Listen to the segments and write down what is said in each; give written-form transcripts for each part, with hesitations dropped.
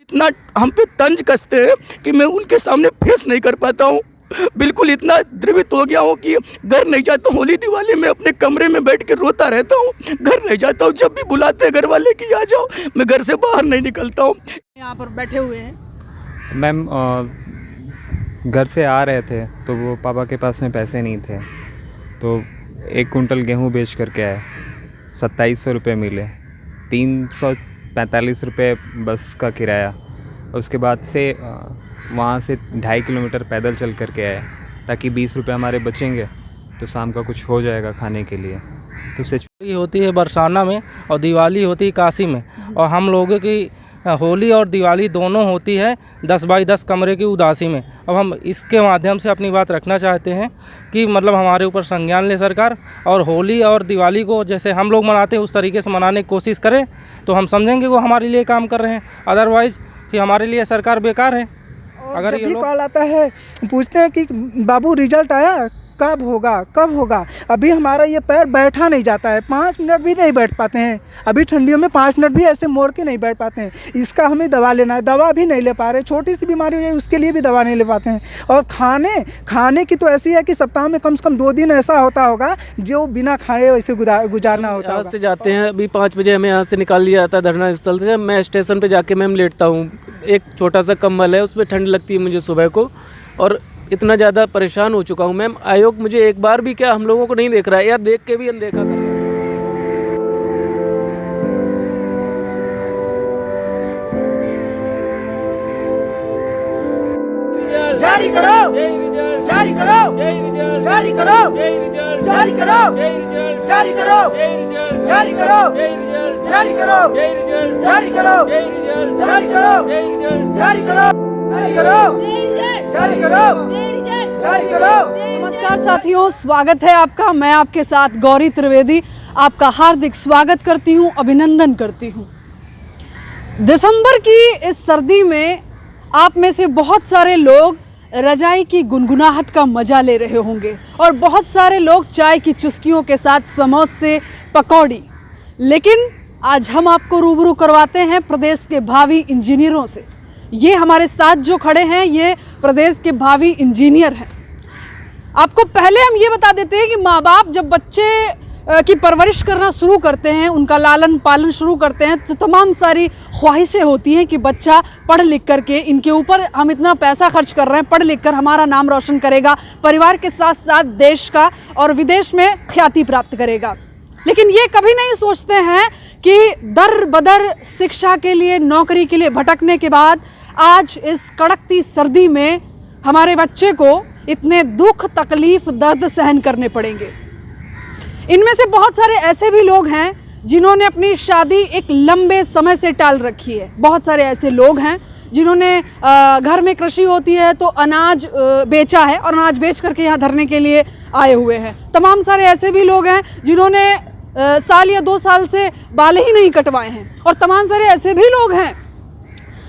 इतना हम पे तंज कसते हैं कि मैं उनके सामने फेस नहीं कर पाता हूँ। बिल्कुल इतना द्रवित हो गया हूँ कि घर नहीं जाता हूँ। होली दिवाली में अपने कमरे में बैठ के रोता रहता हूँ, घर नहीं जाता हूँ। जब भी बुलाते हैं घर वाले कि आ जाओ, मैं घर से बाहर नहीं निकलता हूँ। यहाँ पर बैठे हुए हैं मैम, घर से आ रहे थे तो वो पापा के पास में पैसे नहीं थे, तो 1 कुंटल गेहूँ बेच करके आए। 2700 रुपये मिले, 345 रुपये बस का किराया। उसके बाद से वहाँ से 2.5 किलोमीटर पैदल चल करके आए ताकि 20 रुपये हमारे बचेंगे तो शाम का कुछ हो जाएगा खाने के लिए। तो होली होती है बरसाना में और दिवाली होती है काशी में, और हम लोगों की होली और दिवाली दोनों होती है 10 बाई 10 कमरे की उदासी में। अब हम इसके माध्यम से अपनी बात रखना चाहते हैं कि मतलब हमारे ऊपर संज्ञान ले सरकार, और होली और दिवाली को जैसे हम लोग मनाते हैं उस तरीके से मनाने की कोशिश करें तो हम समझेंगे वो हमारे लिए काम कर रहे हैं। अदरवाइज़ फिर हमारे लिए सरकार बेकार है। अगर ये कॉल आता है, पूछते हैं कि बाबू रिजल्ट आया, कब होगा कब होगा। अभी हमारा ये पैर बैठा नहीं जाता है, 5 मिनट भी नहीं बैठ पाते हैं। अभी ठंडियों में 5 मिनट भी ऐसे मोड़ के नहीं बैठ पाते हैं। इसका हमें दवा लेना है, दवा भी नहीं ले पा रहे। छोटी सी बीमारी है उसके लिए भी दवा नहीं ले पाते हैं। और खाने की तो ऐसी है कि सप्ताह में कम से कम 2 दिन ऐसा होता होगा जो बिना खाए वैसे गुजारना होता है। यहाँ से जाते हैं, अभी 5 बजे हमें यहाँ से निकाल लिया जाता है धरना स्थल से। मैं स्टेशन पर जाके मैम लेटता हूँ, एक छोटा सा कंबल है उसमें ठंड लगती है मुझे सुबह को, और इतना ज़्यादा परेशान हो चुका हूँ मैम। आयोग मुझे एक बार भी क्या हम लोगों को नहीं देख रहा है, या देख के भी अनदेखा कर रहा है। जारी करो, जारी करो, जारी करो, जारी करो, जारी करो, जारी करो, जारी करो, जारी करो, जारी करो, जारी करो, जारी करो, जारी करो, जारी करो। नमस्कार साथियों, स्वागत है आपका। मैं आपके साथ गौरी त्रिवेदी आपका हार्दिक स्वागत करती हूँ, अभिनंदन करती हूँ। दिसंबर की इस सर्दी में आप में से बहुत सारे लोग रजाई की गुनगुनाहट का मजा ले रहे होंगे, और बहुत सारे लोग चाय की चुस्कियों के साथ समोसे, पकौड़ी। लेकिन आज हम आपको रूबरू करवाते हैं प्रदेश के भावी इंजीनियरों से। ये हमारे साथ जो खड़े हैं ये प्रदेश के भावी इंजीनियर हैं। आपको पहले हम ये बता देते हैं कि माँ बाप जब बच्चे की परवरिश करना शुरू करते हैं, उनका लालन पालन शुरू करते हैं, तो तमाम सारी ख्वाहिशें होती हैं कि बच्चा पढ़ लिख करके, इनके ऊपर हम इतना पैसा खर्च कर रहे हैं, पढ़ लिख कर हमारा नाम रोशन करेगा, परिवार के साथ साथ देश का और विदेश में ख्याति प्राप्त करेगा। लेकिन ये कभी नहीं सोचते हैं कि दर बदर शिक्षा के लिए, नौकरी के लिए भटकने के बाद आज इस कड़कती सर्दी में हमारे बच्चे को इतने दुख, तकलीफ, दर्द सहन करने पड़ेंगे। इनमें से बहुत सारे ऐसे भी लोग हैं जिन्होंने अपनी शादी एक लंबे समय से टाल रखी है। बहुत सारे ऐसे लोग हैं जिन्होंने घर में कृषि होती है तो अनाज बेचा है और अनाज बेच करके यहाँ धरने के लिए आए हुए हैं। तमाम सारे ऐसे भी लोग हैं जिन्होंने साल या 2 साल से बाल ही नहीं कटवाए हैं, और तमाम सारे ऐसे भी लोग हैं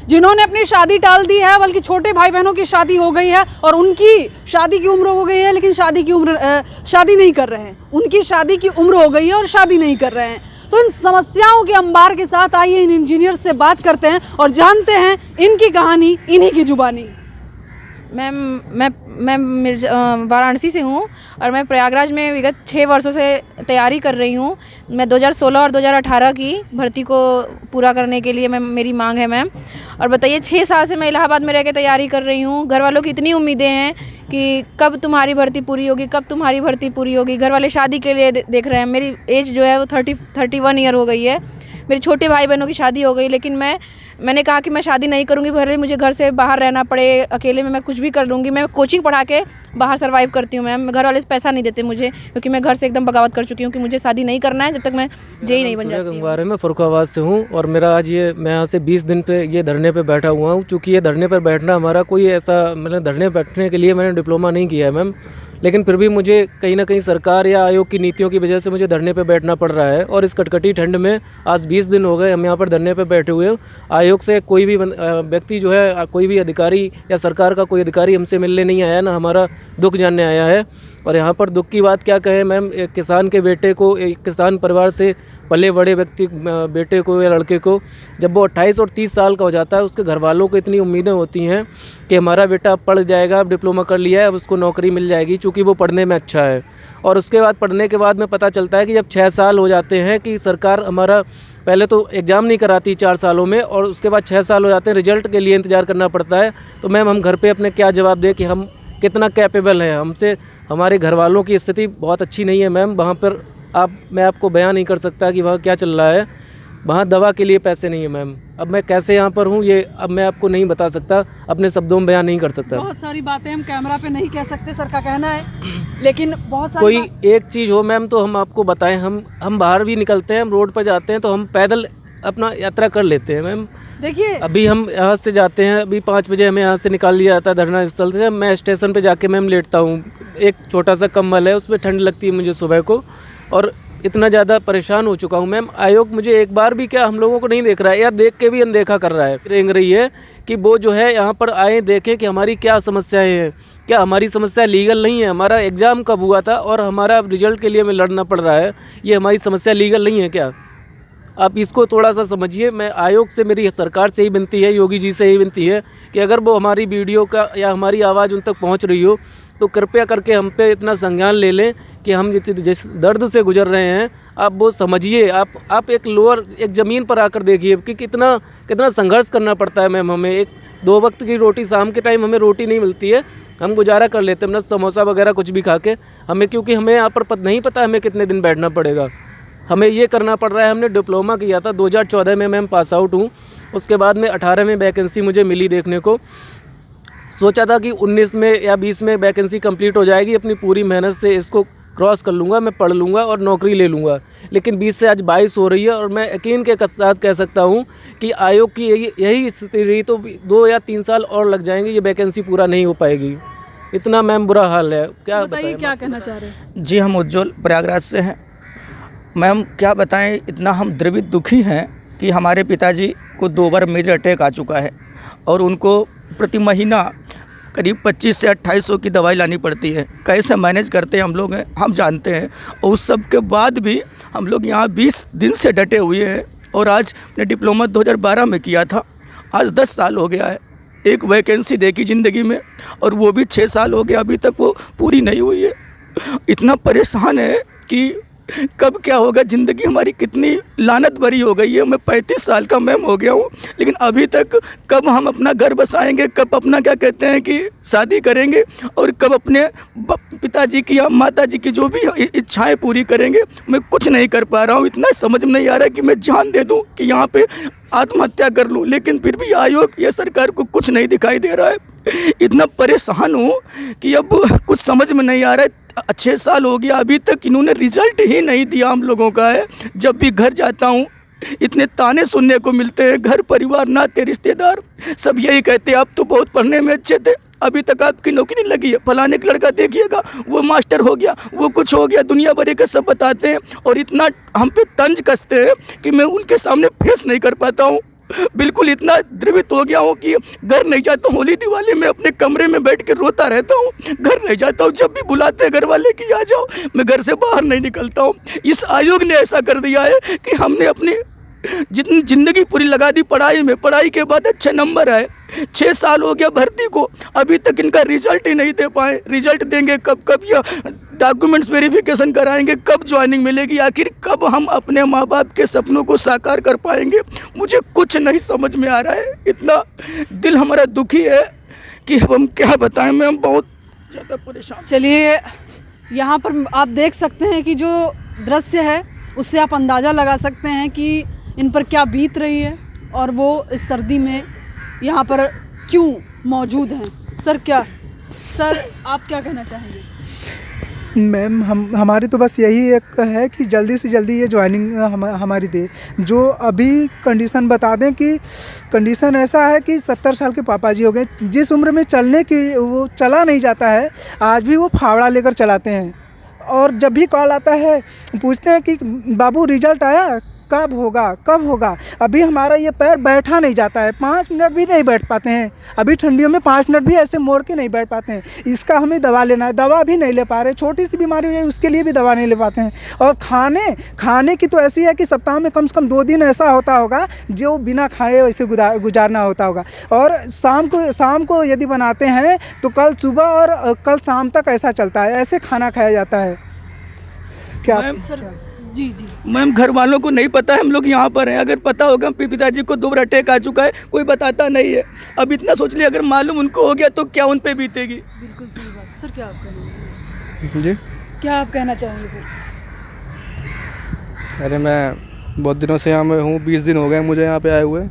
जिन्होंने अपनी शादी टाल दी है, बल्कि छोटे भाई बहनों की शादी हो गई है और उनकी शादी की उम्र हो गई है लेकिन शादी नहीं कर रहे हैं। उनकी शादी की उम्र हो गई है और शादी नहीं कर रहे हैं। तो इन समस्याओं के अंबार के साथ आइए इन इंजीनियर से बात करते हैं और जानते हैं इनकी कहानी, इन्हीं की जुबानी। मैम, मैं वाराणसी से हूँ और मैं प्रयागराज में विगत 6 वर्षों से तैयारी कर रही हूँ। मैं 2016 और 2018 की भर्ती को पूरा करने के लिए मेरी मांग है मैम। और बताइए, 6 साल से मैं इलाहाबाद में रह के तैयारी कर रही हूँ। घर वालों की इतनी उम्मीदें हैं कि कब तुम्हारी भर्ती पूरी होगी, कब तुम्हारी भर्ती पूरी होगी। घर वाले शादी के लिए देख रहे हैं। मेरी एज जो है वो 31 ईयर हो गई है। मेरे छोटे भाई बहनों की शादी हो गई, लेकिन मैंने कहा कि मैं शादी नहीं करूंगी, भले मुझे घर से बाहर रहना पड़े, अकेले में मैं कुछ भी कर लूँगी। मैं कोचिंग पढ़ा के बाहर सर्वाइव करती हूँ मैम। घर वाले पैसा नहीं देते मुझे, क्योंकि मैं घर से एकदम बगावत कर चुकी हूँ कि मुझे शादी नहीं करना है जब तक मैं जेई नहीं बन जाती। गंगवार मैं फरुखाबाद से हूँ और मेरा आज मैं यहाँ से 20 दिन पे ये धरने पे बैठा हुआ हूँ। चूँकि ये धरने पर बैठना हमारा कोई ऐसा, मैंने धरने बैठने के लिए मैंने डिप्लोमा नहीं किया है मैम, लेकिन फिर भी मुझे कहीं ना कहीं सरकार या आयोग की नीतियों की वजह से मुझे धरने पे बैठना पड़ रहा है। और इस कटकटी ठंड में आज 20 दिन हो गए हम यहाँ पर धरने पे बैठे हुए हैं। आयोग से कोई भी व्यक्ति जो है, कोई भी अधिकारी या सरकार का कोई अधिकारी हमसे मिलने नहीं आया, ना हमारा दुख जानने आया है। और यहाँ पर दुख की बात क्या कहें मैम, एक किसान के बेटे को, एक किसान परिवार से पले बड़े व्यक्ति बेटे को या लड़के को जब वो 28 और 30 साल का हो जाता है, उसके घर वालों को इतनी उम्मीदें होती हैं कि हमारा बेटा अब पढ़ जाएगा, अब डिप्लोमा कर लिया है, अब उसको नौकरी मिल जाएगी चूँकि वो पढ़ने में अच्छा है। और उसके बाद पढ़ने के बाद में पता चलता है कि जब 6 साल हो जाते हैं कि सरकार हमारा पहले तो एग्ज़ाम नहीं कराती 4 सालों में, और उसके बाद 6 साल हो जाते हैं, रिजल्ट के लिए इंतज़ार करना पड़ता है। तो मैम हम घर पे अपने क्या जवाब दें कि हम कितना कैपेबल हैं? हमसे हमारे घर वालों की स्थिति बहुत अच्छी नहीं है मैम। वहाँ पर मैं आपको बयान नहीं कर सकता कि वहाँ क्या चल रहा है। वहाँ दवा के लिए पैसे नहीं है मैम। अब मैं कैसे यहाँ पर हूँ ये अब मैं आपको नहीं बता सकता, अपने शब्दों में बयान नहीं कर सकता। बहुत सारी बातें हम कैमरा पे नहीं कह सकते, सर का कहना है, लेकिन बहुत सारी कोई एक चीज़ हो मैम तो हम आपको बताएं। हम बाहर भी निकलते हैं, हम रोड पर जाते हैं तो हम पैदल अपना यात्रा कर लेते हैं मैम। देखिए अभी हम यहाँ से जाते हैं, अभी 5 बजे हमें यहाँ से निकाल लिया जाता है धरना स्थल से। मैं स्टेशन पे जाके मैम लेटता हूँ, एक छोटा सा कंबल है उसमें ठंड लगती है मुझे सुबह को, और इतना ज़्यादा परेशान हो चुका हूँ मैम। आयोग मुझे एक बार भी क्या हम लोगों को नहीं देख रहा है, या देख के भी अनदेखा कर रहा है। रेंग रही है कि वो जो है यहाँ पर आए, देखें कि हमारी क्या समस्याएं हैं, क्या हमारी समस्या लीगल नहीं है, हमारा एग्ज़ाम कब हुआ था और हमारा रिजल्ट के लिए हमें लड़ना पड़ रहा है, ये हमारी समस्या लीगल नहीं है क्या? आप इसको थोड़ा सा समझिए। मैं आयोग से, मेरी सरकार से ही विनती है, योगी जी से ही विनती है कि अगर वो हमारी वीडियो का या हमारी आवाज़ उन तक पहुंच रही हो तो कृपया करके हम पे इतना संज्ञान ले लें कि हम जिस दर्द से गुजर रहे हैं आप वो समझिए। आप एक ज़मीन पर आकर देखिए कि कितना संघर्ष करना पड़ता है मैम हमें। 2 वक्त की रोटी, शाम के टाइम हमें रोटी नहीं मिलती है, हम गुजारा कर लेते हैं अपना समोसा वगैरह कुछ भी खा के हमें, क्योंकि हमें यहाँ पर नहीं पता हमें कितने दिन बैठना पड़ेगा। हमें ये करना पड़ रहा है। हमने डिप्लोमा किया था 2014 में, मैम पास आउट हूँ। उसके बाद में 18 में वैकेंसी मुझे मिली देखने को। सोचा था कि 19 में या 20 में वैकेंसी कंप्लीट हो जाएगी, अपनी पूरी मेहनत से इसको क्रॉस कर लूँगा, मैं पढ़ लूँगा और नौकरी ले लूँगा। लेकिन 20 से आज 22 हो रही है और मैं यकीन के साथ कह सकता हूँ कि आयोग की यही स्थिति रही तो 2 या 3 साल और लग जाएंगे, ये वैकेंसी पूरा नहीं हो पाएगी। इतना मैम बुरा हाल है। क्या बताइए, क्या कहना चाह रहे हैं? जी हम उज्जवल प्रयागराज से हैं। मैम क्या बताएं, इतना हम द्रवित दुखी हैं कि हमारे पिताजी को 2 बार मेजर अटैक आ चुका है और उनको प्रति महीना करीब 25 से 2800 की दवाई लानी पड़ती है। कैसे मैनेज करते हैं हम लोग हैं, हम जानते हैं। और उस सब के बाद भी हम लोग यहाँ 20 दिन से डटे हुए हैं। और आज ने डिप्लोमा 2012 में किया था, आज 10 साल हो गया है। एक वैकेंसी देखी ज़िंदगी में और वो भी 6 साल हो गया, अभी तक वो पूरी नहीं हुई है। इतना परेशान है कि कब क्या होगा। ज़िंदगी हमारी कितनी लानत भरी हो गई है। मैं 35 साल का मैम हो गया हूँ, लेकिन अभी तक कब हम अपना घर बसाएंगे, कब अपना क्या कहते हैं कि शादी करेंगे और कब अपने पिताजी की या माताजी की जो भी इच्छाएं पूरी करेंगे, मैं कुछ नहीं कर पा रहा हूँ। इतना समझ में नहीं आ रहा है कि मैं जान दे दूँ कि यहाँ पे आत्महत्या कर लूँ, लेकिन फिर भी आयोग या सरकार को कुछ नहीं दिखाई दे रहा है। इतना परेशान हूँ कि अब कुछ समझ में नहीं आ रहा है। 6 साल हो गया, अभी तक इन्होंने रिजल्ट ही नहीं दिया हम लोगों का है। जब भी घर जाता हूँ इतने ताने सुनने को मिलते हैं, घर परिवार नाते रिश्तेदार सब यही कहते हैं आप तो बहुत पढ़ने में अच्छे थे, अभी तक आपकी नौकरी नहीं लगी है। फलाने का लड़का देखिएगा वो मास्टर हो गया, वो कुछ हो गया, दुनिया भर के सब बताते हैं और इतना हम पे तंज कसते हैं कि मैं उनके सामने फेस नहीं कर पाता हूँ। बिल्कुल इतना द्रवित हो गया हूँ कि घर नहीं जाता हूँ। होली दिवाली में अपने कमरे में बैठ के रोता रहता हूँ, घर नहीं जाता हूँ। जब भी बुलाते हैं घर वाले कि आ जाओ, मैं घर से बाहर नहीं निकलता हूँ। इस आयोग ने ऐसा कर दिया है कि हमने अपनी जितनी ज़िंदगी पूरी लगा दी पढ़ाई में, पढ़ाई के बाद अच्छे नंबर आए। 6 साल हो गया भर्ती को, अभी तक इनका रिजल्ट ही नहीं दे पाए। रिजल्ट देंगे कब या डॉक्यूमेंट्स वेरिफिकेशन कराएंगे, कब ज्वाइनिंग मिलेगी, आखिर कब हम अपने माँ बाप के सपनों को साकार कर पाएंगे, मुझे कुछ नहीं समझ में आ रहा है। इतना दिल हमारा दुखी है कि हम क्या बताएं। मैं हम बहुत ज़्यादा परेशान। चलिए, यहाँ पर आप देख सकते हैं कि जो दृश्य है उससे आप अंदाज़ा लगा सकते हैं कि इन पर क्या बीत रही है और वो इस सर्दी में यहाँ पर क्यों मौजूद हैं। सर आप क्या कहना चाहेंगे? मैम हमारी तो बस यही एक है कि जल्दी से जल्दी ये ज्वाइनिंग हमारी दे। जो अभी कंडीशन बता दें कि कंडीशन ऐसा है कि 70 साल के पापा जी हो गए, जिस उम्र में चलने की वो चला नहीं जाता है, आज भी वो फावड़ा लेकर चलाते हैं। और जब भी कॉल आता है पूछते हैं कि बाबू रिजल्ट आया, कब होगा कब होगा। अभी हमारा ये पैर बैठा नहीं जाता है, 5 मिनट भी नहीं बैठ पाते हैं। अभी ठंडियों में 5 मिनट भी ऐसे मोड़ के नहीं बैठ पाते हैं। इसका हमें दवा लेना है, दवा भी नहीं ले पा रहे। छोटी सी बीमारी है उसके लिए भी दवा नहीं ले पाते हैं। और खाने की तो ऐसी है कि सप्ताह में कम से कम 2 दिन ऐसा होता होगा जो बिना खाए वैसे गुजारना होता होगा। और शाम को यदि बनाते हैं तो कल सुबह और कल शाम तक ऐसा चलता है, ऐसे खाना खाया जाता है। क्या जी जी मैम घर वालों को नहीं पता है हम लोग यहाँ पर हैं। अगर पता होगा पिताजी को 2 बार अटैक आ चुका है, कोई बताता नहीं है। अब इतना सोच लिया, अगर मालूम उनको हो गया तो क्या उन पे बीतेगी। बिल्कुल सही बात। सर क्या आप कहेंगे, जी क्या आप कहना चाहेंगे सर? अरे मैं बहुत दिनों से यहाँ में हूँ, 20 दिन हो गए मुझे यहाँ पे आए हुए।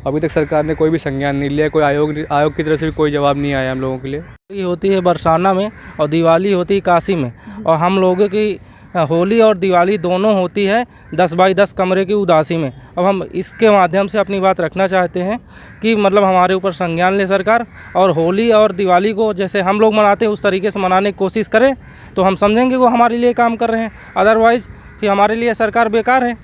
अभी तक सरकार ने कोई भी संज्ञान नहीं लिया, कोई आयोग की तरफ से भी कोई जवाब नहीं आया हम लोगों के लिए। ये होती है बरसाना में और दिवाली होती है काशी में, और हम लोगों की होली और दिवाली दोनों होती है 10 बाई 10 कमरे की उदासी में। अब हम इसके माध्यम से अपनी बात रखना चाहते हैं कि मतलब हमारे ऊपर संज्ञान ले सरकार, और होली और दिवाली को जैसे हम लोग मनाते हैं उस तरीके से मनाने की कोशिश करें तो हम समझेंगे वो हमारे लिए काम कर रहे हैं। अदरवाइज़ फिर हमारे लिए सरकार बेकार है।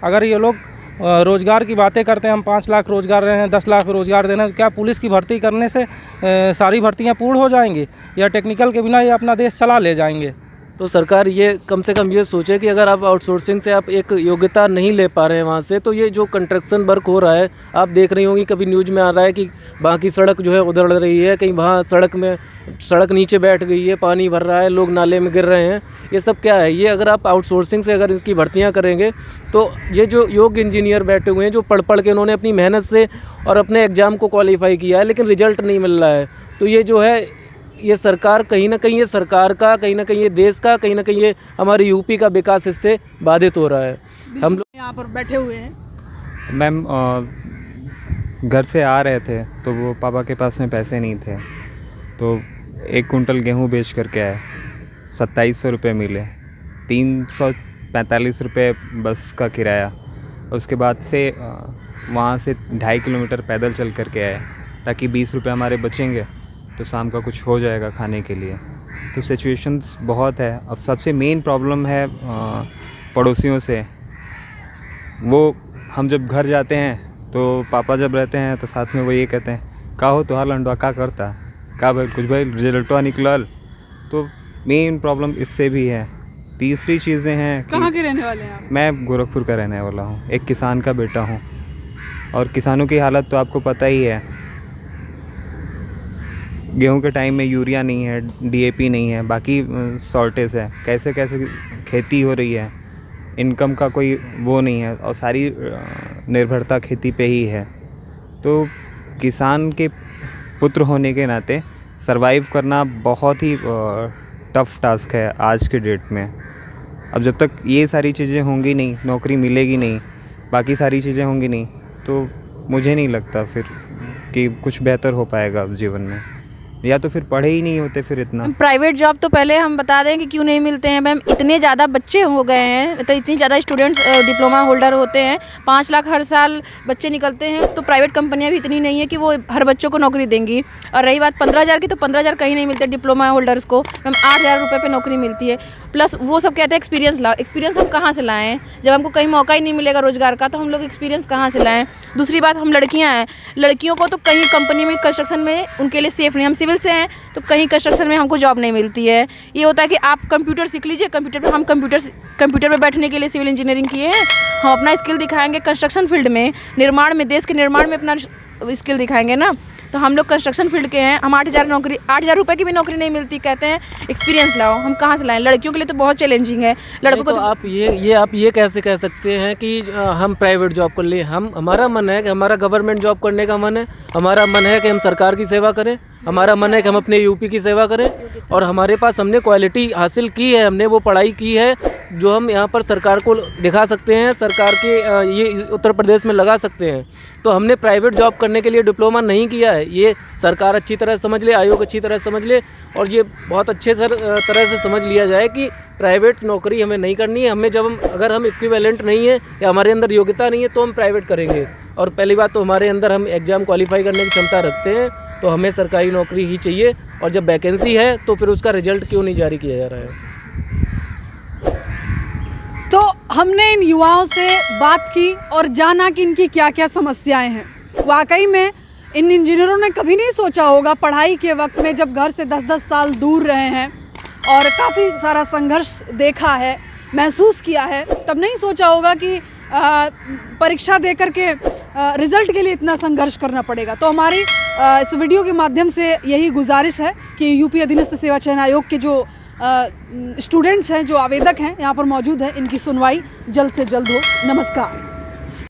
अगर ये लोग रोज़गार की बातें करते हैं, हम 5 लाख रोज़गार रहे हैं, 10 लाख रोज़गार देना, तो क्या पुलिस की भर्ती करने से सारी भर्तियाँ पूर्ण हो जाएंगी, या टेक्निकल के बिना ये अपना देश चला ले जाएंगे? तो सरकार ये कम से कम ये सोचे कि अगर आप आउटसोर्सिंग से आप एक योग्यता नहीं ले पा रहे हैं वहाँ से, तो ये जो कंस्ट्रक्शन वर्क हो रहा है, आप देख रही होंगी कभी न्यूज़ में आ रहा है कि वहाँ की सड़क जो है उधड़ रही है, कहीं वहाँ सड़क नीचे बैठ गई है, पानी भर रहा है, लोग नाले में गिर रहे हैं। ये सब क्या है? ये अगर आप आउटसोर्सिंग से अगर इसकी भर्तियाँ करेंगे तो ये जो योग्य इंजीनियर बैठे हुए हैं, जो पढ़ के उन्होंने अपनी मेहनत से और अपने एग्ज़ाम को क्वालिफाई किया है, लेकिन रिजल्ट नहीं मिल रहा है, तो ये जो है ये सरकार कहीं ना कहीं, ये सरकार का कहीं ना कहीं, ये देश का कहीं ना कहीं, ये हमारे यूपी का विकास इससे बाधित हो रहा है। हम लोग यहाँ पर बैठे हुए हैं। मैम घर से आ रहे थे तो वो पापा के पास में पैसे नहीं थे, तो 1 कुंटल गेहूँ बेच करके आए, 2700 रुपये मिले, 345 रुपये बस का किराया। उसके बाद से वहाँ से 2.5 किलोमीटर पैदल चल करके आए ताकि 20 रुपये हमारे बचेंगे तो शाम का कुछ हो जाएगा खाने के लिए। तो सिचुएशंस बहुत है। अब सबसे मेन प्रॉब्लम है पड़ोसियों से। वो हम जब घर जाते हैं तो पापा जब रहते हैं तो साथ में वो ये कहते हैं, का हो तोहार लंडवा का करता, का भाई कुछ भाई रिजल्टवा निकलल। तो मेन प्रॉब्लम इससे भी है। तीसरी चीज़ें हैं, कहाँ के रहने वाले हैं आप? मैं गोरखपुर का रहने वाला हूँ, एक किसान का बेटा हूँ, और किसानों की हालत तो आपको पता ही है। गेहूं के टाइम में यूरिया नहीं है, DAP नहीं है, बाकी शॉर्टेज है, कैसे कैसे खेती हो रही है, इनकम का कोई वो नहीं है, और सारी निर्भरता खेती पे ही है। तो किसान के पुत्र होने के नाते सरवाइव करना बहुत ही टफ़ टास्क है आज के डेट में। अब जब तक ये सारी चीज़ें होंगी नहीं, नौकरी मिलेगी नहीं, बाकी सारी चीज़ें होंगी नहीं, तो मुझे नहीं लगता फिर कि कुछ बेहतर हो पाएगा जीवन में, या तो फिर पढ़े ही नहीं होते फिर इतना। प्राइवेट जॉब तो पहले हम बता दें कि क्यों नहीं मिलते हैं मैम। इतने ज़्यादा बच्चे हो गए हैं, तो इतनी ज़्यादा स्टूडेंट्स डिप्लोमा होल्डर होते हैं, 5 लाख हर साल बच्चे निकलते हैं, तो प्राइवेट कंपनियां भी इतनी नहीं है कि वो हर बच्चों को नौकरी देंगी। और रही बात 15,000 की, तो 15,000 कहीं नहीं मिलते डिप्लोमा होल्डर्स को, मैम 8,000 रुपये पर नौकरी मिलती है। प्लस वो सब कहते हैं एक्सपीरियंस लाओ। एक्सपीरियंस हम कहाँ से लाएँ जब हमको कहीं मौका ही नहीं मिलेगा रोज़गार का, तो हम लोग एक्सपीरियंस कहाँ से लाएँ? दूसरी बात, हम लड़कियाँ हैं, लड़कियों को तो कहीं कंपनी में कंस्ट्रक्शन में उनके लिए सेफ़ नहीं। हम सिविल से हैं तो कहीं कंस्ट्रक्शन में हमको जॉब नहीं मिलती है। ये होता है कि आप कंप्यूटर सीख लीजिए, कंप्यूटर पे हम कंप्यूटर पे बैठने के लिए सिविल इंजीनियरिंग किए हैं, हम अपना स्किल दिखाएंगे कंस्ट्रक्शन फील्ड में, निर्माण में, देश के निर्माण में अपना स्किल दिखाएंगे ना। तो हम लोग कंस्ट्रक्शन फील्ड के हैं, हम 8,000 रुपये की भी नौकरी नहीं मिलती, कहते हैं एक्सपीरियंस लाओ। हम कहाँ से लाएं? लड़कियों के लिए तो बहुत चैलेंजिंग है, लड़कों को तो आप ये कैसे कह सकते हैं कि हम प्राइवेट जॉब कर लिए? हमारा मन है कि हमारा गवर्नमेंट जॉब करने का मन है, हमारा मन है कि हम सरकार की सेवा करें, हमारा मन है कि हम अपने यूपी की सेवा करें, और हमारे पास हमने क्वालिटी हासिल की है, हमने वो पढ़ाई की है जो हम यहाँ पर सरकार को दिखा सकते हैं, सरकार के ये उत्तर प्रदेश में लगा सकते हैं। तो हमने प्राइवेट जॉब करने के लिए डिप्लोमा नहीं किया है, ये सरकार अच्छी तरह समझ ले, आयोग अच्छी तरह समझ ले, और ये बहुत अच्छे तरह से समझ लिया जाए कि प्राइवेट नौकरी हमें नहीं करनी है। हमें अगर हम इक्विवेलेंट नहीं है या हमारे अंदर योग्यता नहीं है तो हम प्राइवेट करेंगे। और पहली बात तो हमारे अंदर हम एग्ज़ाम क्वालिफाई करने की क्षमता रखते हैं, तो हमें सरकारी नौकरी ही चाहिए। और जब वैकेंसी है तो फिर उसका रिजल्ट क्यों नहीं जारी किया जा रहा है? तो हमने इन युवाओं से बात की और जाना कि इनकी क्या क्या समस्याएं हैं। वाकई में इन इंजीनियरों ने कभी नहीं सोचा होगा पढ़ाई के वक्त में, जब घर से 10-10 साल दूर रहे हैं और काफ़ी सारा संघर्ष देखा है, महसूस किया है, तब नहीं सोचा होगा कि परीक्षा दे करके रिज़ल्ट के लिए इतना संघर्ष करना पड़ेगा। तो हमारी इस वीडियो के माध्यम से यही गुजारिश है कि यूपी अधीनस्थ सेवा चयन आयोग के जो स्टूडेंट्स हैं, जो आवेदक हैं यहाँ पर मौजूद हैं, इनकी सुनवाई जल्द से जल्द हो। नमस्कार।